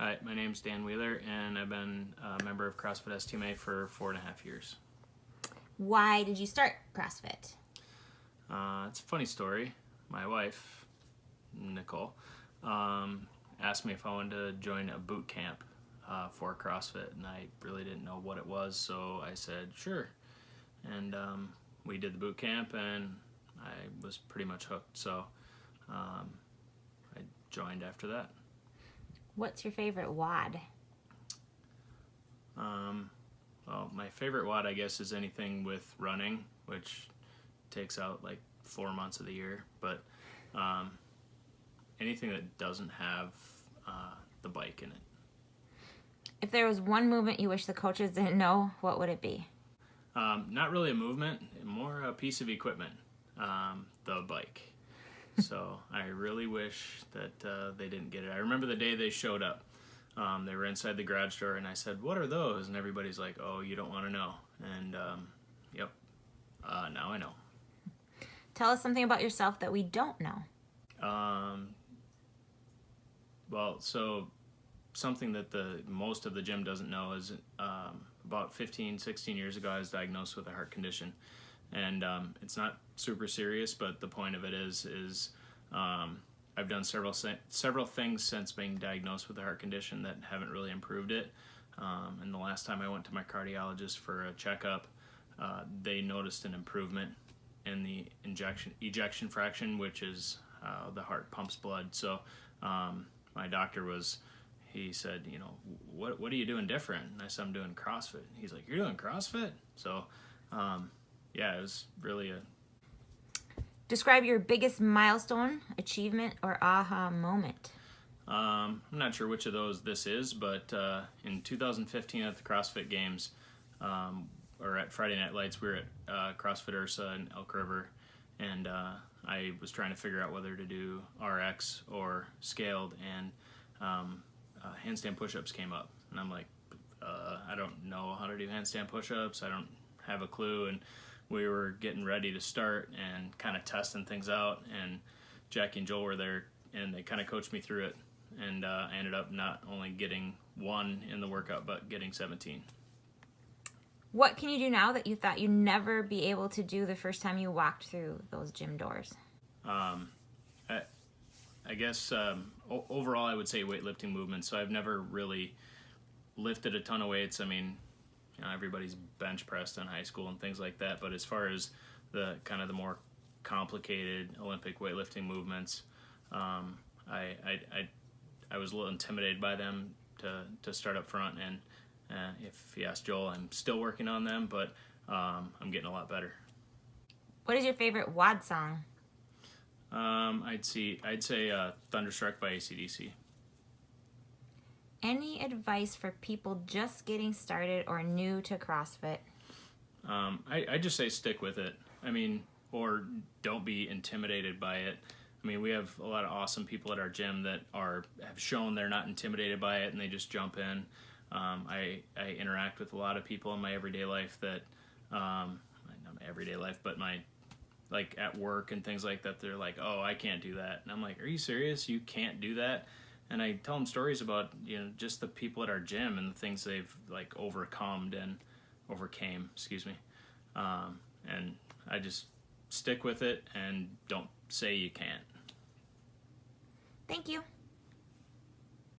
Hi, my name's Dan Wheeler, and I've been a member of CrossFit STMA for 4.5 years. Why did you start CrossFit? It's a funny story. My wife, Nicole, asked me if I wanted to join a boot camp for CrossFit, and I really didn't know what it was, so I said, sure. And we did the boot camp, and I was pretty much hooked, so I joined after that. What's your favorite WOD? Well, my favorite WOD, I guess, is anything with running, which takes out like 4 months of the year. But anything that doesn't have the bike in it. If there was one movement you wish the coaches didn't know, what would it be? Not really a movement, more a piece of equipment, the bike. So I really wish that they didn't get it. I remember the day they showed up. They were inside the garage door, and I said, "What are those?" And everybody's like, "Oh, you don't want to know." And yep, now I know. Tell us something about yourself that we don't know. Well, so something that most of the gym doesn't know is about 15, 16 years ago, I was diagnosed with a heart condition. And it's not super serious, but the point of it is I've done several things since being diagnosed with a heart condition that haven't really improved it. And the last time I went to my cardiologist for a checkup, they noticed an improvement in the ejection fraction, which is how the heart pumps blood. So my doctor he said, you know, what are you doing different? And I said, I'm doing CrossFit. He's like, you're doing CrossFit? So yeah, it was really Describe your biggest milestone, achievement, or aha moment. I'm not sure which of those this is, but in 2015 at the CrossFit Games, or at Friday Night Lights, we were at CrossFit Ursa in Elk River, and I was trying to figure out whether to do RX or scaled, and handstand push-ups came up, and I'm like, I don't know how to do handstand push-ups, I don't have a clue. And we were getting ready to start and kind of testing things out, and Jackie and Joel were there, and they kind of coached me through it, and I ended up not only getting 1 in the workout, but getting 17. What can you do now that you thought you'd never be able to do the first time you walked through those gym doors? I guess overall I would say weightlifting movements. So I've never really lifted a ton of weights. I mean, you know, everybody's bench pressed in high school and things like that. But as far as the kind of the more complicated Olympic weightlifting movements, I was a little intimidated by them to start up front. And if you ask Joel, I'm still working on them, but I'm getting a lot better. What is your favorite WOD song? I'd say Thunderstruck by AC/DC. Any advice for people just getting started or new to CrossFit? I just say stick with it. I mean, or don't be intimidated by it. I mean, we have a lot of awesome people at our gym that have shown they're not intimidated by it, and they just jump in. I interact with a lot of people in my everyday life that, not my everyday life, but like at work and things like that. They're like, oh, I can't do that. And I'm like, are you serious? You can't do that? And I tell them stories about, you know, just the people at our gym and the things they've like overcame, and I just stick with it and don't say you can't. Thank you.